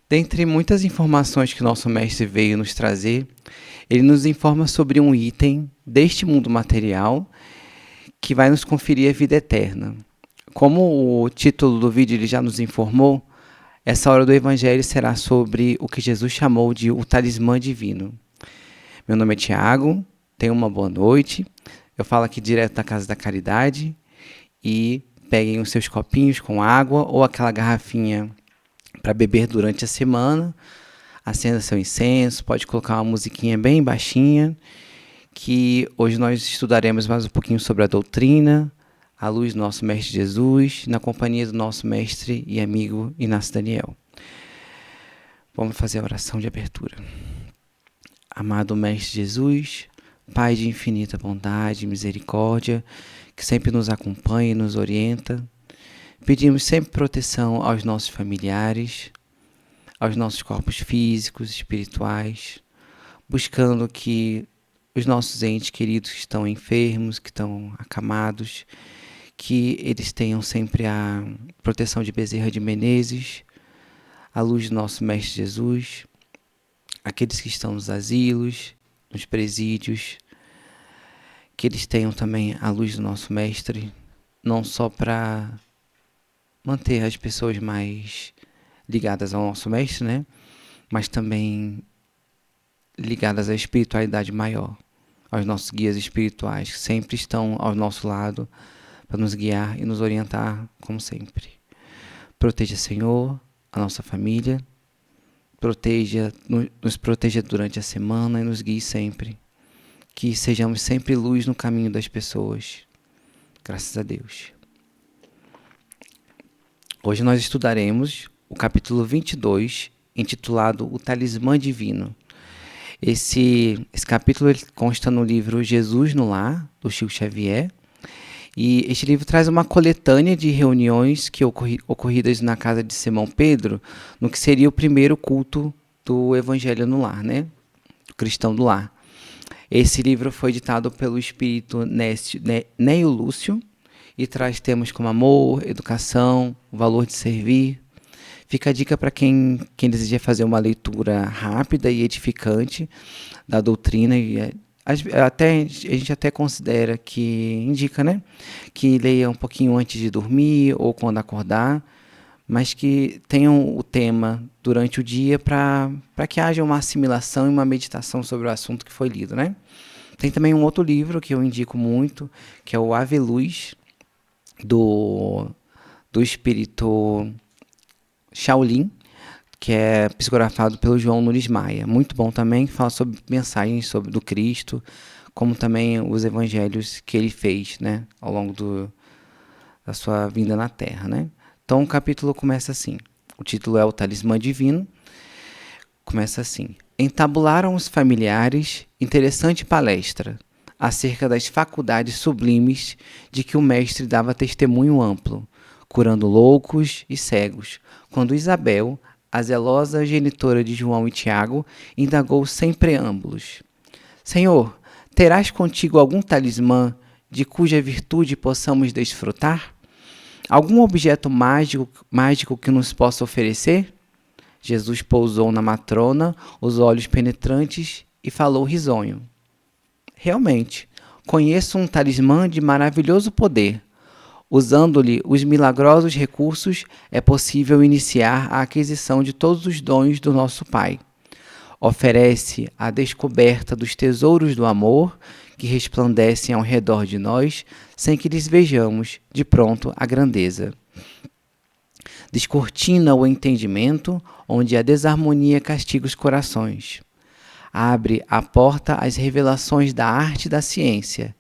Dentre muitas informações que nosso mestre veio nos trazer, ele nos informa sobre um item deste mundo material que vai nos conferir a vida eterna. Como o título do vídeo ele já nos informou, essa hora do Evangelho será sobre o que Jesus chamou de o talismã divino. Meu nome é Tiago, tenha uma boa noite. Eu falo aqui direto da Casa da Caridade e peguem os seus copinhos com água ou aquela garrafinha para beber durante a semana. Acenda seu incenso, pode colocar uma musiquinha bem baixinha, que hoje nós estudaremos mais um pouquinho sobre a doutrina, à luz do nosso Mestre Jesus, na companhia do nosso mestre e amigo Inácio Daniel. Vamos fazer a oração de abertura. Amado Mestre Jesus, Pai de infinita bondade e misericórdia, que sempre nos acompanha e nos orienta, pedimos sempre proteção aos nossos familiares, aos nossos corpos físicos, espirituais, buscando que os nossos entes queridos que estão enfermos, que estão acamados, que eles tenham sempre a proteção de Bezerra de Menezes, a luz do nosso Mestre Jesus, aqueles que estão nos asilos, nos presídios, que eles tenham também a luz do nosso Mestre, não só para manter as pessoas mais ligadas ao nosso Mestre, né? Mas também ligadas à espiritualidade maior, aos nossos guias espirituais, que sempre estão ao nosso lado para nos guiar e nos orientar, como sempre. Proteja, Senhor, a nossa família, nos proteja durante a semana e nos guie sempre. Que sejamos sempre luz no caminho das pessoas. Graças a Deus. Hoje nós estudaremos o capítulo 22, intitulado O Talismã Divino. Esse capítulo ele consta no livro Jesus no Lar, do Chico Xavier. E este livro traz uma coletânea de reuniões que ocorridas na casa de Simão Pedro, no que seria o primeiro culto do Evangelho no Lar, né? Do cristão do lar. Esse livro foi ditado pelo espírito Neio Lúcio e traz temas como amor, educação, o valor de servir. Fica a dica para quem deseja fazer uma leitura rápida e edificante da doutrina. E a gente até considera que indica, né? Que leia um pouquinho antes de dormir ou quando acordar, mas que tenham o tema durante o dia para que haja uma assimilação e uma meditação sobre o assunto que foi lido, né? Tem também um outro livro que eu indico muito, que é o Ave Luz, do espírito Shaolin, que é psicografado pelo João Nunes Maia. Muito bom também, que fala sobre mensagens do Cristo, como também os evangelhos que ele fez, né, ao longo da sua vinda na Terra, né? Então o capítulo começa assim. O título é O Talismã Divino. Começa assim. Entabularam os familiares interessante palestra acerca das faculdades sublimes de que o mestre dava testemunho amplo, curando loucos e cegos, quando Isabel, a zelosa genitora de João e Tiago, indagou sem preâmbulos. Senhor, terás contigo algum talismã de cuja virtude possamos desfrutar? Algum objeto mágico que nos possa oferecer? Jesus pousou na matrona os olhos penetrantes e falou risonho. Realmente, conheço um talismã de maravilhoso poder. Usando-lhe os milagrosos recursos, é possível iniciar a aquisição de todos os dons do nosso Pai. Oferece a descoberta dos tesouros do amor que resplandecem ao redor de nós, sem que lhes vejamos de pronto a grandeza. Descortina o entendimento, onde a desarmonia castiga os corações. Abre a porta às revelações da arte e da ciência.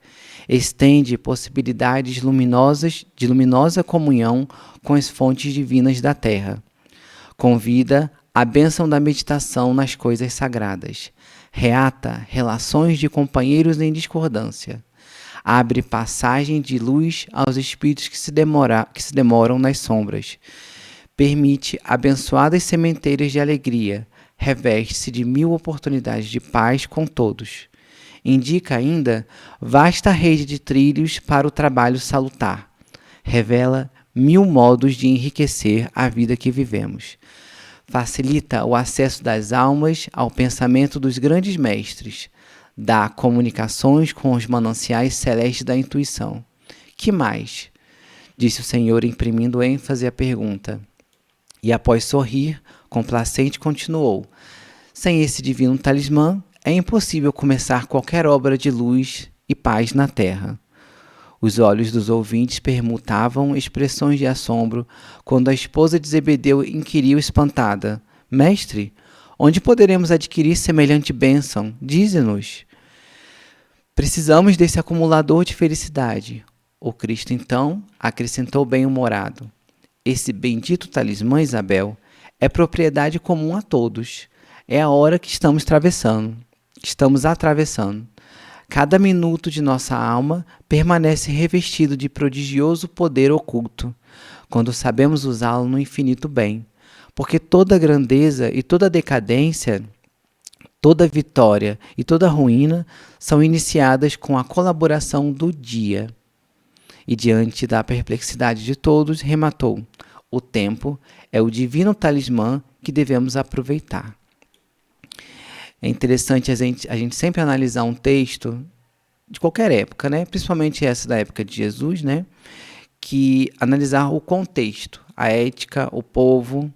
Estende possibilidades luminosas de luminosa comunhão com as fontes divinas da terra. Convida a bênção da meditação nas coisas sagradas. Reata relações de companheiros em discordância. Abre passagem de luz aos espíritos que se demoram nas sombras. Permite abençoadas sementeiras de alegria. Reveste-se de 1000 oportunidades de paz com todos. Indica ainda vasta rede de trilhos para o trabalho salutar. Revela 1000 modos de enriquecer a vida que vivemos. facilita o acesso das almas ao pensamento dos grandes mestres, dá comunicações com os mananciais celestes da intuição. Que mais? Disse o Senhor, imprimindo ênfase à pergunta. E após sorrir, complacente, continuou. Sem esse divino talismã, é impossível começar qualquer obra de luz e paz na terra. Os olhos dos ouvintes permutavam expressões de assombro quando a esposa de Zebedeu inquiriu espantada: Mestre, onde poderemos adquirir semelhante bênção? Dize-nos. Precisamos desse acumulador de felicidade. O Cristo, então, acrescentou bem-humorado. Esse bendito talismã, Isabel, é propriedade comum a todos. É a hora que estamos atravessando. Cada minuto de nossa alma permanece revestido de prodigioso poder oculto, quando sabemos usá-lo no infinito bem, porque toda grandeza e toda decadência, toda vitória e toda ruína são iniciadas com a colaboração do dia. E diante da perplexidade de todos, rematou: o tempo é o divino talismã que devemos aproveitar. É interessante a gente sempre analisar um texto de qualquer época, né? Principalmente essa da época de Jesus, né? Que analisar o contexto, a ética, o povo,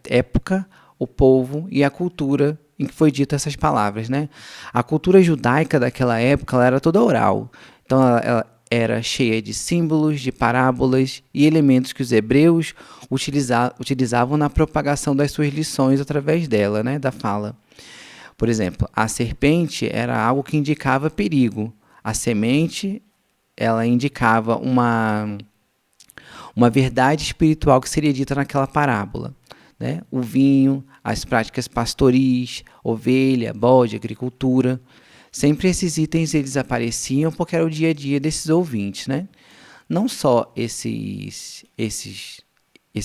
época, o povo e a cultura em que foi dita essas palavras, né? A cultura judaica daquela época ela era toda oral, então ela era cheia de símbolos, de parábolas e elementos que os hebreus utilizavam na propagação das suas lições através dela, né, da fala. Por exemplo, a serpente era algo que indicava perigo. A semente, ela indicava uma verdade espiritual que seria dita naquela parábola, né? O vinho, as práticas pastoris, ovelha, bode, agricultura. Sempre esses itens eles apareciam porque era o dia a dia desses ouvintes, né? Não só esses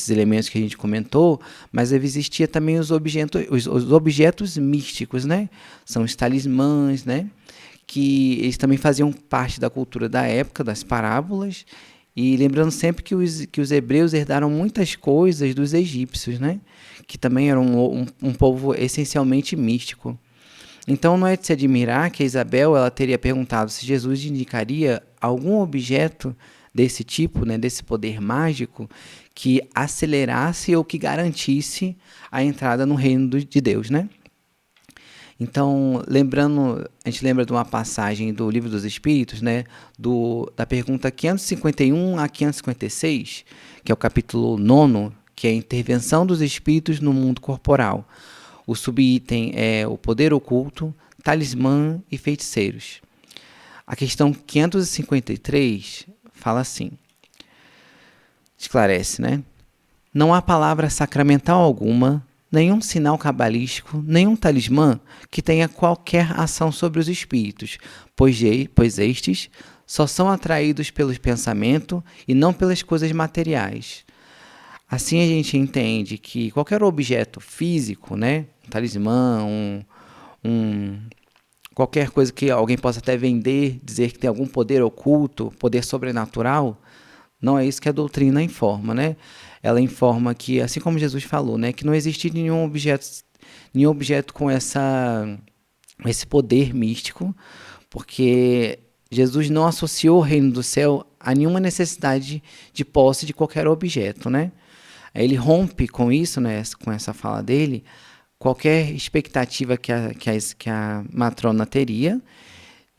elementos que a gente comentou, mas existia também os objetos místicos, né? São os talismãs, né? Que eles também faziam parte da cultura da época, das parábolas, e lembrando sempre que os hebreus herdaram muitas coisas dos egípcios, né? Que também eram um povo essencialmente místico. Então não é de se admirar que a Isabel ela teria perguntado se Jesus indicaria algum objeto desse tipo, né, desse poder mágico, que acelerasse ou que garantisse a entrada no reino de Deus, né? Então, a gente lembra de uma passagem do Livro dos Espíritos, né, da pergunta 551 a 556, que é o capítulo 9, que é a intervenção dos espíritos no mundo corporal. O subitem é o poder oculto, talismã e feiticeiros. A questão 553 fala assim, esclarece, né? Não há palavra sacramental alguma, nenhum sinal cabalístico, nenhum talismã que tenha qualquer ação sobre os espíritos, pois estes só são atraídos pelo pensamento e não pelas coisas materiais. Assim a gente entende que qualquer objeto físico, né, um talismã, qualquer coisa que alguém possa até vender, dizer que tem algum poder oculto, poder sobrenatural, não é isso que a doutrina informa, né? Ela informa que, assim como Jesus falou, né, que não existe nenhum objeto com esse poder místico, porque Jesus não associou o reino do céu a nenhuma necessidade de posse de qualquer objeto, né? Ele rompe com isso, né, com essa fala dele, qualquer expectativa que a matrona teria,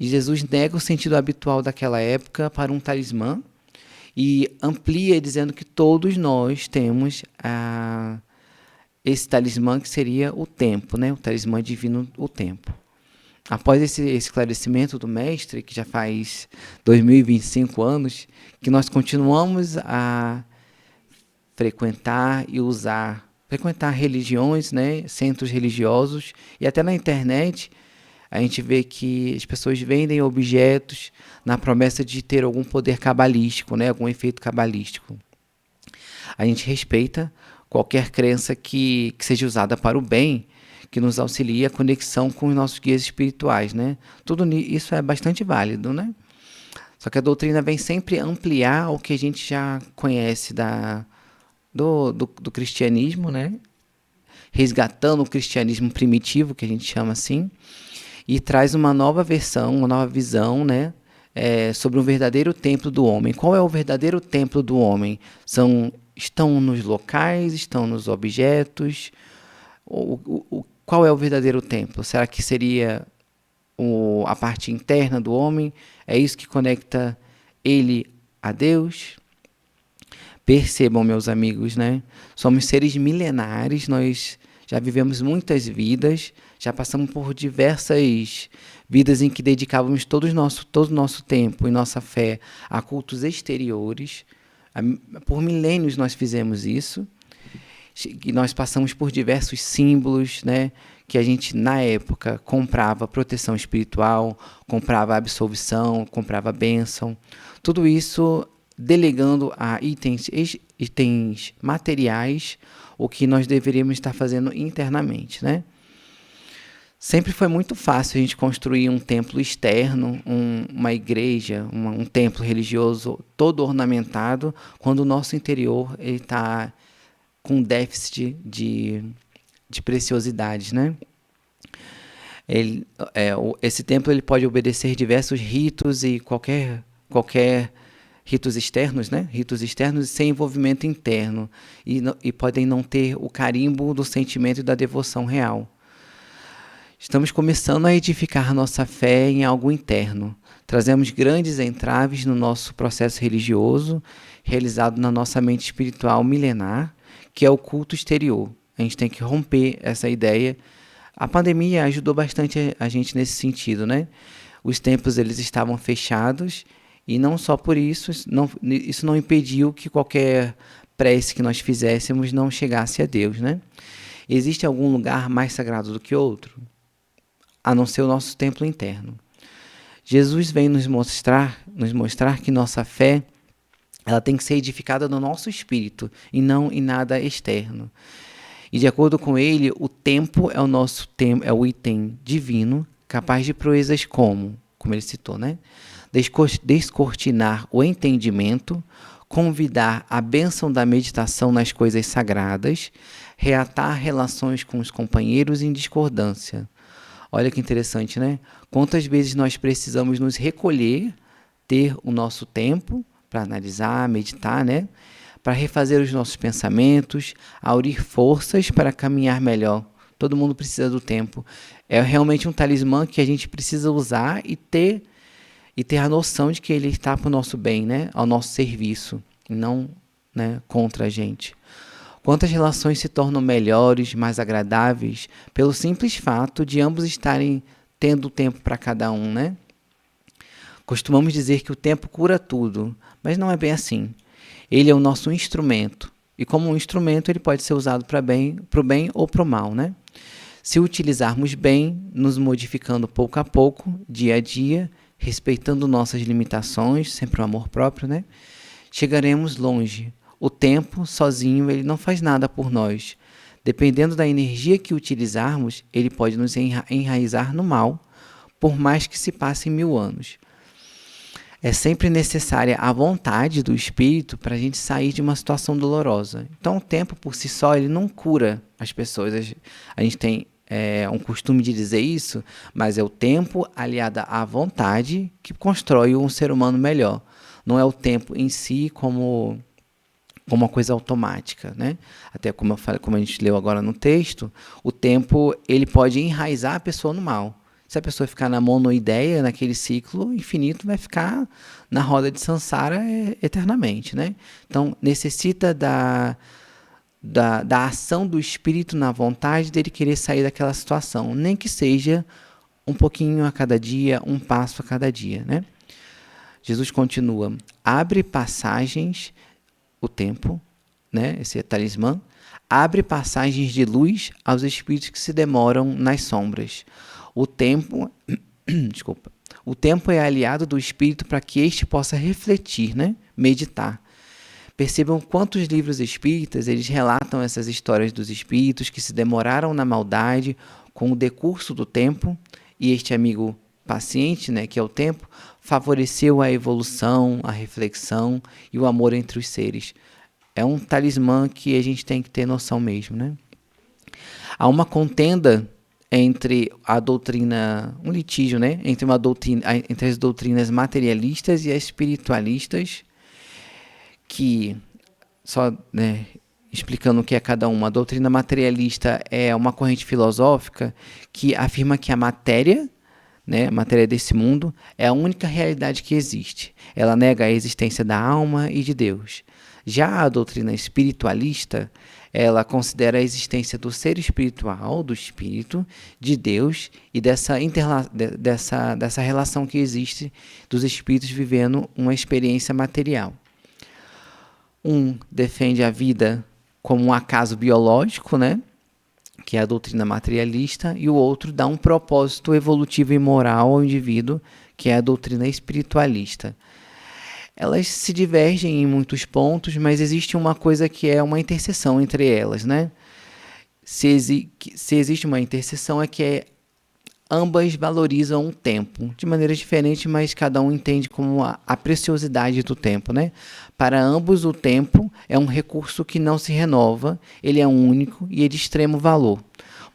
e Jesus nega o sentido habitual daquela época para um talismã e amplia dizendo que todos nós temos esse talismã que seria o tempo, né, o talismã divino, o tempo. Após esse esclarecimento do mestre, que já faz 2025 anos, que nós continuamos a frequentar religiões, né, centros religiosos, e até na internet a gente vê que as pessoas vendem objetos na promessa de ter algum poder cabalístico, né, algum efeito cabalístico. A gente respeita qualquer crença que seja usada para o bem, que nos auxilie a conexão com os nossos guias espirituais, né? Tudo isso é bastante válido, né? Só que a doutrina vem sempre ampliar o que a gente já conhece do cristianismo, né? Resgatando o cristianismo primitivo, que a gente chama assim, e traz uma nova versão, uma nova visão, né? Sobre um verdadeiro templo do homem. Qual é o verdadeiro templo do homem? Estão nos locais, estão nos objetos? Qual é o verdadeiro templo? Será que seria a parte interna do homem? É isso que conecta ele a Deus? Percebam, meus amigos, né? Somos seres milenares, nós já vivemos muitas vidas, já passamos por diversas vidas em que dedicávamos todo o nosso tempo e nossa fé a cultos exteriores. Por milênios nós fizemos isso, e nós passamos por diversos símbolos, né? Que a gente, na época, comprava proteção espiritual, comprava absolvição, comprava bênção. Tudo isso delegando a itens materiais o que nós deveríamos estar fazendo internamente, né? Sempre foi muito fácil a gente construir um templo externo, uma igreja, um templo religioso todo ornamentado, quando o nosso interior está com déficit de preciosidades, né? Esse templo ele pode obedecer diversos ritos e qualquer ritos externos, né? Ritos externos sem envolvimento interno e podem não ter o carimbo do sentimento e da devoção real. Estamos começando a edificar nossa fé em algo interno. Trazemos grandes entraves no nosso processo religioso, realizado na nossa mente espiritual milenar, que é o culto exterior. A gente tem que romper essa ideia. A pandemia ajudou bastante a gente nesse sentido, né? Os templos eles estavam fechados e não só por isso, isso não impediu que qualquer prece que nós fizéssemos não chegasse a Deus, né? Existe algum lugar mais sagrado do que outro? A não ser o nosso templo interno. Jesus vem nos mostrar que nossa fé ela tem que ser edificada no nosso espírito e não em nada externo. E de acordo com ele, o tempo é é o item divino capaz de proezas como ele citou, né? Descortinar o entendimento, convidar a bênção da meditação nas coisas sagradas, reatar relações com os companheiros em discordância. Olha que interessante, né? Quantas vezes nós precisamos nos recolher, ter o nosso tempo para analisar, meditar, né? Para refazer os nossos pensamentos, aurir forças para caminhar melhor. Todo mundo precisa do tempo. É realmente um talismã que a gente precisa usar e ter a noção de que ele está para o nosso bem, né? Ao nosso serviço, e não, né, contra a gente. Quantas relações se tornam melhores, mais agradáveis, pelo simples fato de ambos estarem tendo tempo para cada um, né? Costumamos dizer que o tempo cura tudo, mas não é bem assim. Ele é o nosso instrumento, e como um instrumento ele pode ser usado para o bem ou para o mal, né? Se utilizarmos bem, nos modificando pouco a pouco, dia a dia, respeitando nossas limitações, sempre o amor próprio, né? Chegaremos longe. O tempo, sozinho, ele não faz nada por nós. Dependendo da energia que utilizarmos, ele pode nos enraizar no mal, por mais que se passem 1000 anos. É sempre necessária a vontade do espírito para a gente sair de uma situação dolorosa. Então, o tempo por si só, ele não cura as pessoas. A gente tem um costume de dizer isso, mas é o tempo aliado à vontade que constrói um ser humano melhor. Não é o tempo em si como uma coisa automática, né? Até como eu falei, como a gente leu agora no texto, o tempo ele pode enraizar a pessoa no mal. Se a pessoa ficar na monoideia, naquele ciclo infinito, vai ficar na roda de Sansara eternamente, né? Então, necessita da ação do espírito na vontade dele querer sair daquela situação, nem que seja um pouquinho a cada dia, um passo a cada dia, né? Jesus continua, abre passagens, o tempo, né? Esse é talismã, abre passagens de luz aos espíritos que se demoram nas sombras. O tempo, desculpa, o tempo é aliado do espírito para que este possa refletir, né? Meditar. Percebam quantos livros espíritas eles relatam essas histórias dos espíritos que se demoraram na maldade com o decurso do tempo e este amigo paciente, né, que é o tempo, favoreceu a evolução, a reflexão e o amor entre os seres. é um talismã que a gente tem que ter noção mesmo, né? Há uma contenda entre a doutrina, um litígio, né? Entre as doutrinas materialistas e as espiritualistas, que, só, né, explicando o que é cada uma, a doutrina materialista é uma corrente filosófica que afirma que a matéria, né, a matéria desse mundo, é a única realidade que existe. Ela nega a existência da alma e de Deus. Já a doutrina espiritualista, ela considera a existência do ser espiritual, do espírito, de Deus e dessa relação que existe dos espíritos vivendo uma experiência material. Um defende a vida como um acaso biológico, né? Que é a doutrina materialista, e o outro dá um propósito evolutivo e moral ao indivíduo, que é a doutrina espiritualista. Elas se divergem em muitos pontos, mas existe uma coisa que é uma interseção entre elas, né? Se existe uma interseção, é que ambas valorizam o tempo de maneira diferente, mas cada um entende como a preciosidade do tempo, né? Para ambos, o tempo é um recurso que não se renova, ele é único e é de extremo valor.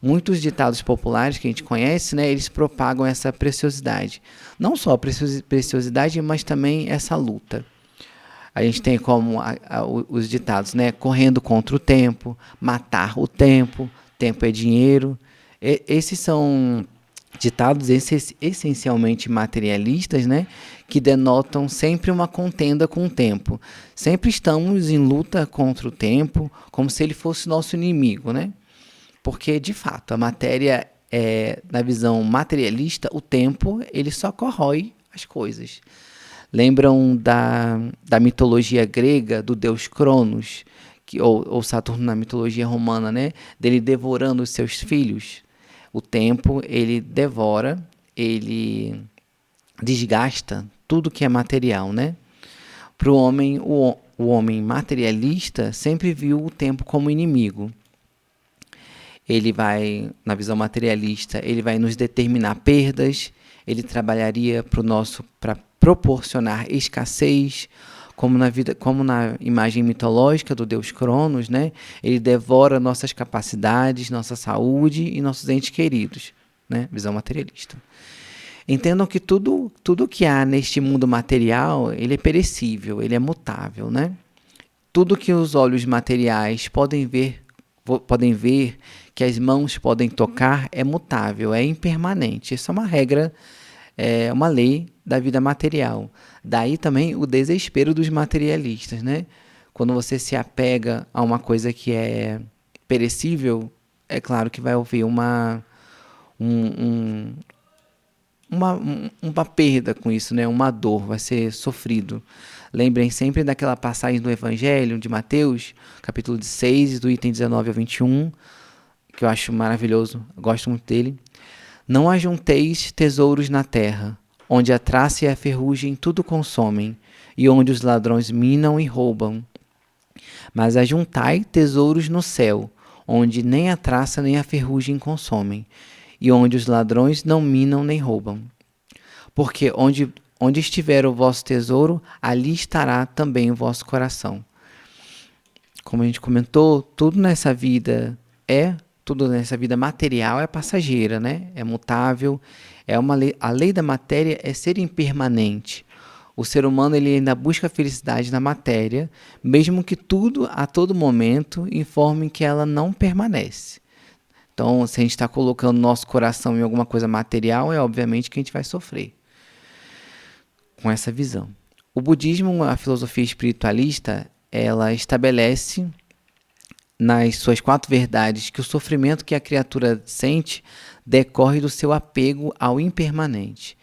Muitos ditados populares que a gente conhece, né, eles propagam essa preciosidade. Não só a preciosidade, mas também essa luta. A gente tem como os ditados, né? Correndo contra o tempo, matar o tempo é dinheiro. Esses são ditados essencialmente materialistas, né? Que denotam sempre uma contenda com o tempo. Sempre estamos em luta contra o tempo, como se ele fosse nosso inimigo, né? Porque, de fato, a matéria, na visão materialista, o tempo, ele só corrói as coisas. Lembram da mitologia grega, do deus Cronos, ou Saturno na mitologia romana, né? Dele devorando os seus filhos. O tempo, ele devora, ele desgasta tudo que é material, né? Para o homem, o homem materialista sempre viu o tempo como inimigo. Ele vai, na visão materialista, ele vai nos determinar perdas, ele trabalharia para proporcionar escassez, como na imagem mitológica do deus Cronos, né? Ele devora nossas capacidades, nossa saúde e nossos entes queridos, né? Visão materialista. Entendam que tudo que há neste mundo material, ele é perecível, ele é mutável, né? Tudo que os olhos materiais podem ver, que as mãos podem tocar, é mutável, é impermanente. Isso é uma regra, é uma lei da vida material. Daí também o desespero dos materialistas, né? Quando você se apega a uma coisa que é perecível, é claro que vai haver uma perda com isso, né? Uma dor, vai ser sofrido. Lembrem sempre daquela passagem do Evangelho de Mateus, capítulo 6, do item 19 ao 21, que eu acho maravilhoso, eu gosto muito dele. Não ajunteis tesouros na terra, onde a traça e a ferrugem tudo consomem, e onde os ladrões minam e roubam. Mas ajuntai tesouros no céu, onde nem a traça nem a ferrugem consomem, e onde os ladrões não minam nem roubam. Porque onde estiver o vosso tesouro, ali estará também o vosso coração. Como a gente comentou, tudo nessa vida material é passageira, né? É mutável, é uma lei. A lei da matéria é ser impermanente. O ser humano, ele ainda busca a felicidade na matéria, mesmo que tudo, a todo momento, informe que ela não permanece. Então, se a gente está colocando nosso coração em alguma coisa material, é obviamente que a gente vai sofrer com essa visão. O budismo, a filosofia espiritualista, ela estabelece nas suas 4 verdades que o sofrimento que a criatura sente decorre do seu apego ao impermanente.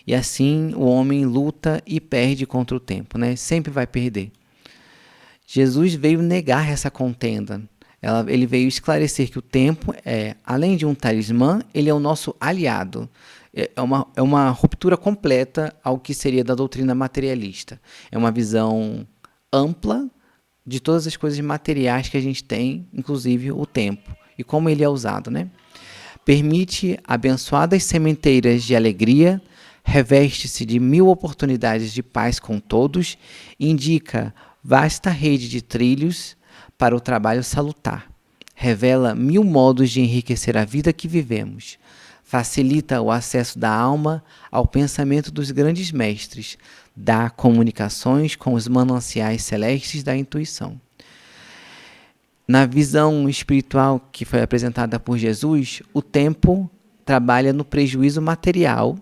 E assim o homem luta e perde contra o tempo, né? Sempre vai perder. Jesus veio negar essa contenda. Ele veio esclarecer que o tempo além de um talismã, ele é o nosso aliado. É uma ruptura completa ao que seria da doutrina materialista. É uma visão ampla de todas as coisas materiais que a gente tem, inclusive o tempo, e como ele é usado, né? Permite abençoadas sementeiras de alegria, reveste-se de 1000 oportunidades de paz com todos, indica Vasta rede de trilhos para o trabalho salutar. Revela 1000 modos de enriquecer a vida que vivemos. Facilita o acesso da alma ao pensamento dos grandes mestres. Dá comunicações com os mananciais celestes da intuição. Na visão espiritual que foi apresentada por Jesus, o tempo trabalha no prejuízo material,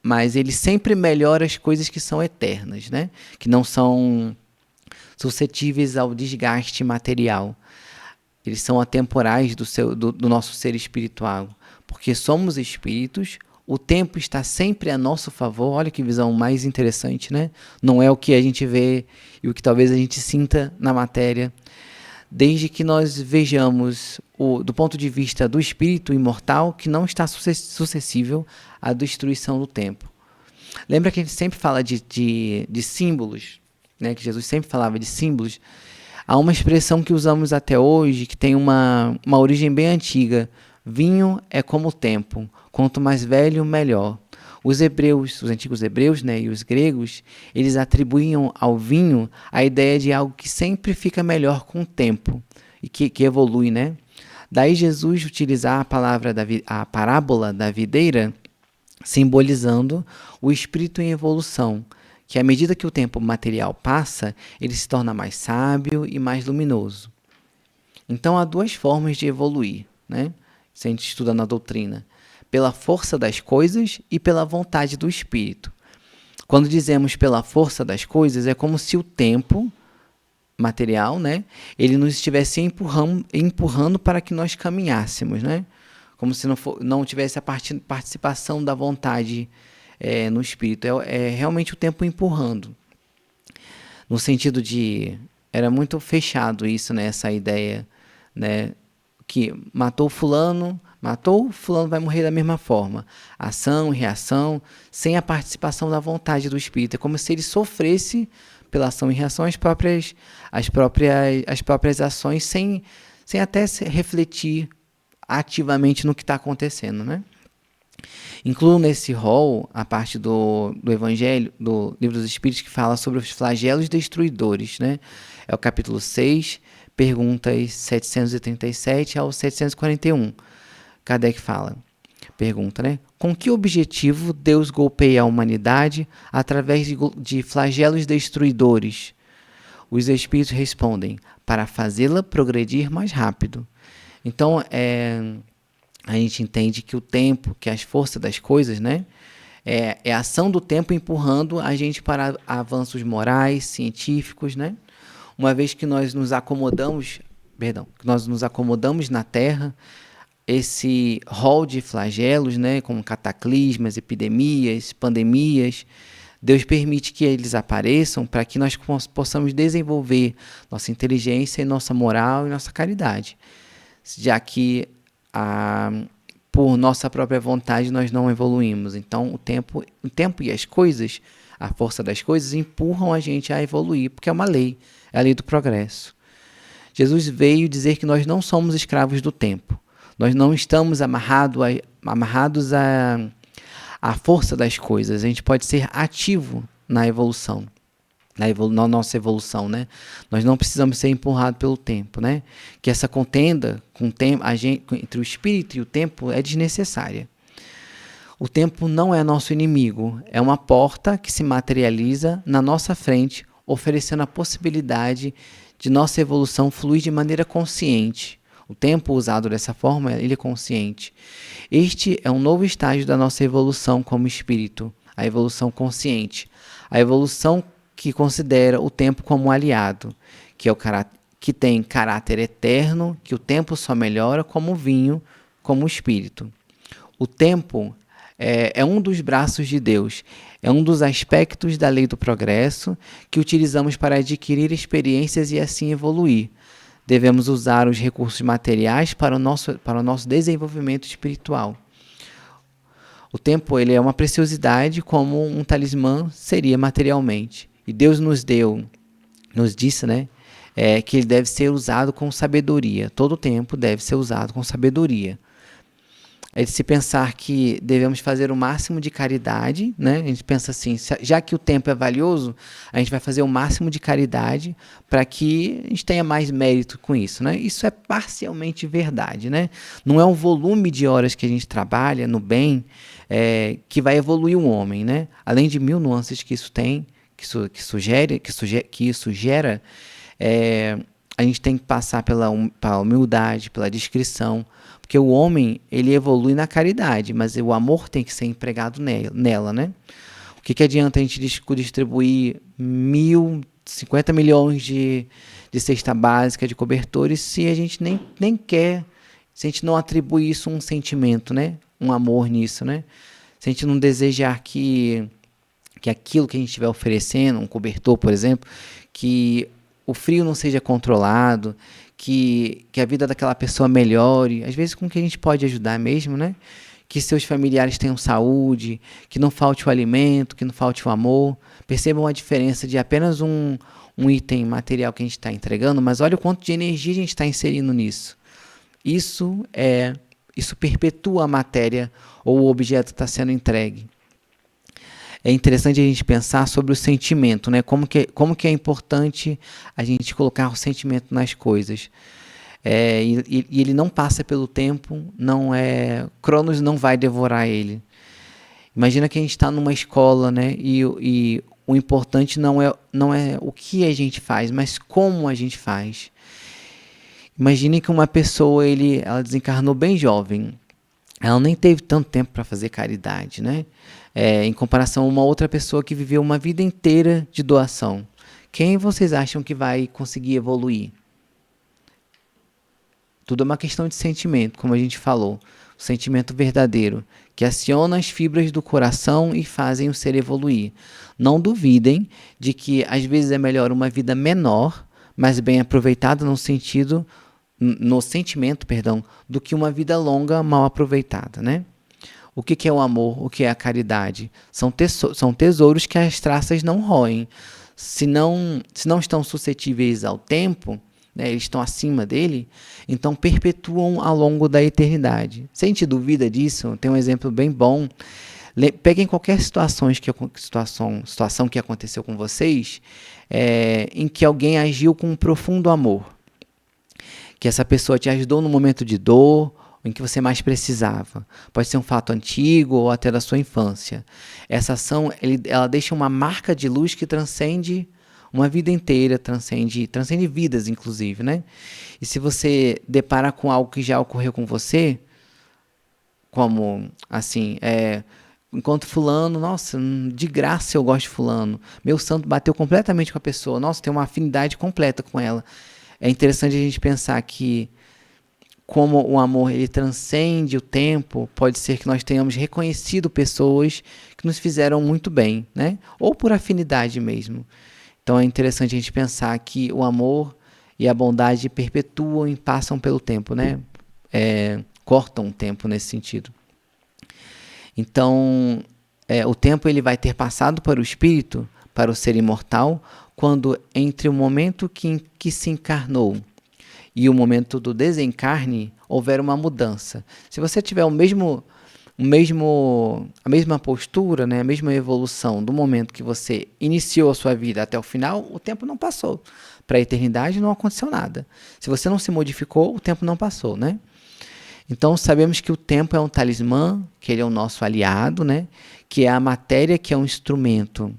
mas ele sempre melhora as coisas que são eternas, né? Que não são suscetíveis ao desgaste material. Eles são atemporais do nosso ser espiritual. Porque somos espíritos, o tempo está sempre a nosso favor. Olha que visão mais interessante, né? Não é o que a gente vê e o que talvez a gente sinta na matéria. Desde que nós vejamos, do ponto de vista do espírito imortal, que não está suscetível à destruição do tempo. Lembra que a gente sempre fala de símbolos, né? Que Jesus sempre falava de símbolos. Há uma expressão que usamos até hoje, que tem uma origem bem antiga. Vinho é como o tempo, quanto mais velho, melhor. Os hebreus, os antigos hebreus, né, e os gregos, eles atribuíam ao vinho a ideia de algo que sempre fica melhor com o tempo e que evolui, né? Daí Jesus utilizar a parábola da videira, simbolizando o espírito em evolução, que à medida que o tempo material passa, ele se torna mais sábio e mais luminoso. Então há duas formas de evoluir, né? Se a gente estuda na doutrina. Pela força das coisas e pela vontade do espírito. Quando dizemos pela força das coisas, é como se o tempo material, né, ele nos estivesse empurrando para que nós caminhássemos, né? Como se não tivesse a participação da vontade no espírito. É realmente o tempo empurrando. No sentido de... Era muito fechado isso, né, essa ideia, né, que matou fulano vai morrer da mesma forma. Ação e reação, sem a participação da vontade do espírito. É como se ele sofresse pela ação e reação as próprias ações, sem até refletir ativamente no que está acontecendo, né? Incluo nesse rol a parte do Evangelho, do Livro dos Espíritos, que fala sobre os flagelos destruidores, né? É o capítulo 6, perguntas 737 ao 741. Kardec pergunta, né? Com que objetivo Deus golpeia a humanidade através de flagelos destruidores? Os espíritos respondem, para fazê-la progredir mais rápido. Então, a gente entende que o tempo, que as forças das coisas, né? É a ação do tempo empurrando a gente para avanços morais, científicos, né? Uma vez que nós nos acomodamos na Terra, esse rol de flagelos, né, como cataclismas, epidemias, pandemias, Deus permite que eles apareçam para que nós possamos desenvolver nossa inteligência, nossa moral e nossa caridade, já que por nossa própria vontade nós não evoluímos. Então o tempo e as coisas, a força das coisas, empurram a gente a evoluir, porque é uma lei, é a lei do progresso. Jesus veio dizer que nós não somos escravos do tempo. Nós não estamos amarrados à força das coisas. A gente pode ser ativo na evolução, na nossa evolução, né? Nós não precisamos ser empurrados pelo tempo, né? Que essa contenda entre o espírito e o tempo é desnecessária. O tempo não é nosso inimigo, é uma porta que se materializa na nossa frente, oferecendo a possibilidade de nossa evolução fluir de maneira consciente. O tempo usado dessa forma, ele é consciente. Este é um novo estágio da nossa evolução como espírito, a evolução consciente. A evolução que considera o tempo como um aliado, que tem caráter eterno, que o tempo só melhora como o vinho, como o espírito. O tempo é um dos braços de Deus, é um dos aspectos da lei do progresso que utilizamos para adquirir experiências e assim evoluir. Devemos usar os recursos materiais para o nosso desenvolvimento espiritual. O tempo ele é uma preciosidade como um talismã seria materialmente. E Deus nos disse, né, que ele deve ser usado com sabedoria. Todo o tempo deve ser usado com sabedoria. É de se pensar que devemos fazer o máximo de caridade, né? A gente pensa assim, já que o tempo é valioso, a gente vai fazer o máximo de caridade para que a gente tenha mais mérito com isso, né? Isso é parcialmente verdade, né? Não é um volume de horas que a gente trabalha no bem que vai evoluir um homem, né? Além de mil nuances que isso tem, que isso gera, a gente tem que passar pela humildade, pela discrição, porque o homem, ele evolui na caridade, mas o amor tem que ser empregado nela, né? O que adianta a gente distribuir 50 milhões de cesta básica, de cobertores, se a gente nem quer, se a gente não atribui isso um sentimento, né? Um amor nisso, né? Se a gente não desejar que aquilo que a gente estiver oferecendo, um cobertor, por exemplo, que o frio não seja controlado, que a vida daquela pessoa melhore, às vezes com o que a gente pode ajudar mesmo, né? Que seus familiares tenham saúde, que não falte o alimento, que não falte o amor. Percebam a diferença de apenas um item material que a gente está entregando, mas olha o quanto de energia a gente está inserindo nisso. Isso perpetua a matéria ou o objeto que está sendo entregue. É interessante a gente pensar sobre o sentimento, né? Como que é importante a gente colocar o sentimento nas coisas. E ele não passa pelo tempo, Cronos não vai devorar ele. Imagina que a gente está numa escola, né? E o importante não é o que a gente faz, mas como a gente faz. Imagine que uma pessoa, ela desencarnou bem jovem. Ela nem teve tanto tempo para fazer caridade, né? Em comparação a uma outra pessoa que viveu uma vida inteira de doação. Quem vocês acham que vai conseguir evoluir? Tudo é uma questão de sentimento, como a gente falou. O sentimento verdadeiro, que aciona as fibras do coração e fazem o ser evoluir. Não duvidem de que às vezes é melhor uma vida menor, mas bem aproveitada no sentimento, do que uma vida longa mal aproveitada, né? O que é o amor? O que é a caridade? São tesouros que as traças não roem. Se não estão suscetíveis ao tempo, né, eles estão acima dele, então perpetuam ao longo da eternidade. Se a gente duvida disso, tem um exemplo bem bom. Peguem qualquer situação que aconteceu com vocês, em que alguém agiu com um profundo amor. Que essa pessoa te ajudou no momento de dor, em que você mais precisava. Pode ser um fato antigo ou até da sua infância. Essa ação, ela deixa uma marca de luz que transcende uma vida inteira, transcende vidas, inclusive, né? E se você deparar com algo que já ocorreu com você, como, assim, enquanto fulano, nossa, de graça eu gosto de fulano. Meu santo bateu completamente com a pessoa. Nossa, tem uma afinidade completa com ela. É interessante a gente pensar que, como o amor ele transcende o tempo, pode ser que nós tenhamos reconhecido pessoas que nos fizeram muito bem, né? Ou por afinidade mesmo. Então é interessante a gente pensar que o amor e a bondade perpetuam e passam pelo tempo, né? Cortam o tempo nesse sentido. Então, o tempo ele vai ter passado para o espírito, para o ser imortal, quando entre o momento que se encarnou e o momento do desencarne, houver uma mudança. Se você tiver a mesma postura, né, a mesma evolução do momento que você iniciou a sua vida até o final, o tempo não passou. Para a eternidade não aconteceu nada. Se você não se modificou, o tempo não passou, né? Então sabemos que o tempo é um talismã, que ele é o nosso aliado, né? Que é a matéria que é um instrumento.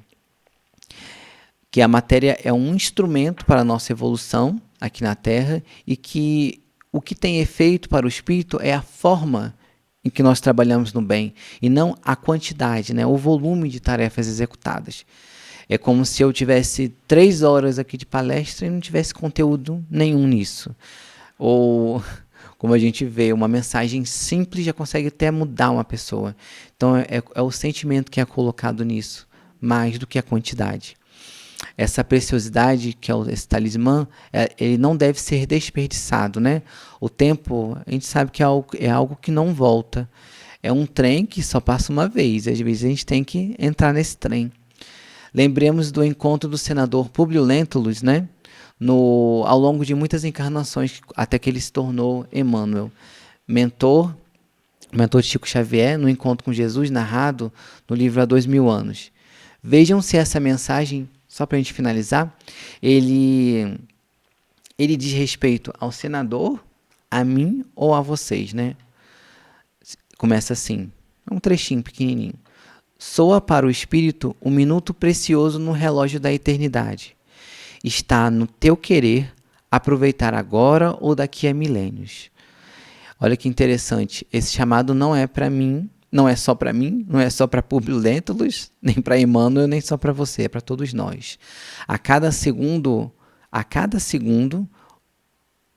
Que a matéria é um instrumento para a nossa evolução aqui na Terra e que o que tem efeito para o espírito é a forma em que nós trabalhamos no bem e não a quantidade, né? O volume de tarefas executadas. É como se eu tivesse 3 horas aqui de palestra e não tivesse conteúdo nenhum nisso. Ou, como a gente vê, uma mensagem simples já consegue até mudar uma pessoa. Então é o sentimento que é colocado nisso, mais do que a quantidade. Essa preciosidade, que é esse talismã, ele não deve ser desperdiçado, né? O tempo, a gente sabe que é algo que não volta. É um trem que só passa uma vez. E às vezes a gente tem que entrar nesse trem. Lembremos do encontro do senador Públio Lentulus, né? Ao longo de muitas encarnações, até que ele se tornou Emmanuel, mentor o mentor Chico Xavier, no encontro com Jesus, narrado no livro Há 2000 anos. Vejam se essa mensagem, só para a gente finalizar, ele diz respeito ao senador, a mim ou a vocês, né? Começa assim, é um trechinho pequenininho. Soa para o Espírito um minuto precioso no relógio da eternidade. Está no teu querer aproveitar agora ou daqui a milênios. Olha que interessante, esse chamado não é para mim, não é só para mim, não é só para Públio Lentulus, nem para Emmanuel, nem só para você, é para todos nós. A cada segundo,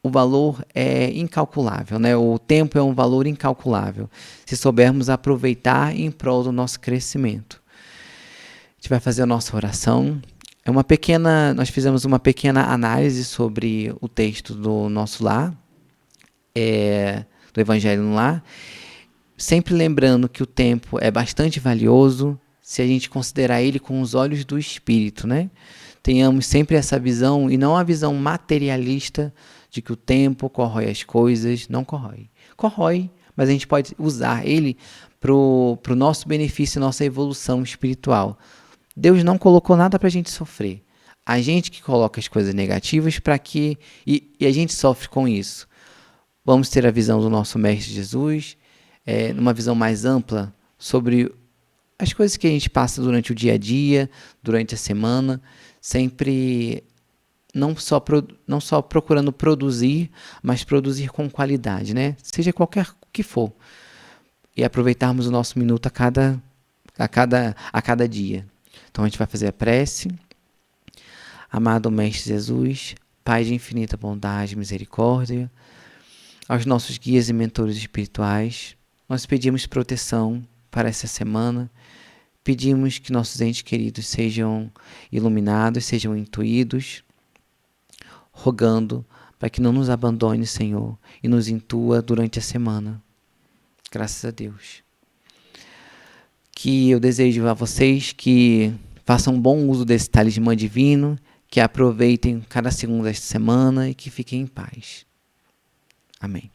o valor é incalculável, né? O tempo é um valor incalculável, se soubermos aproveitar em prol do nosso crescimento. A gente vai fazer a nossa oração. Nós fizemos uma pequena análise sobre o texto do nosso lar, do Evangelho no Lar, sempre lembrando que o tempo é bastante valioso se a gente considerar ele com os olhos do Espírito, né? Tenhamos sempre essa visão, e não a visão materialista de que o tempo corrói as coisas. Não corrói. Corrói, mas a gente pode usar ele para o nosso benefício, nossa evolução espiritual. Deus não colocou nada para a gente sofrer. A gente que coloca as coisas negativas para que... E a gente sofre com isso. Vamos ter a visão do nosso Mestre Jesus, numa visão mais ampla sobre as coisas que a gente passa durante o dia a dia, durante a semana, sempre não só procurando produzir, mas produzir com qualidade, né? Seja qualquer que for. E aproveitarmos o nosso minuto a cada dia. Então a gente vai fazer a prece. Amado Mestre Jesus, Pai de infinita bondade e misericórdia, aos nossos guias e mentores espirituais, nós pedimos proteção para essa semana. Pedimos que nossos entes queridos sejam iluminados, sejam intuídos, rogando para que não nos abandone, Senhor, e nos intua durante a semana. Graças a Deus. Que eu desejo a vocês que façam bom uso desse talismã divino, que aproveitem cada segundo desta semana e que fiquem em paz. Amém.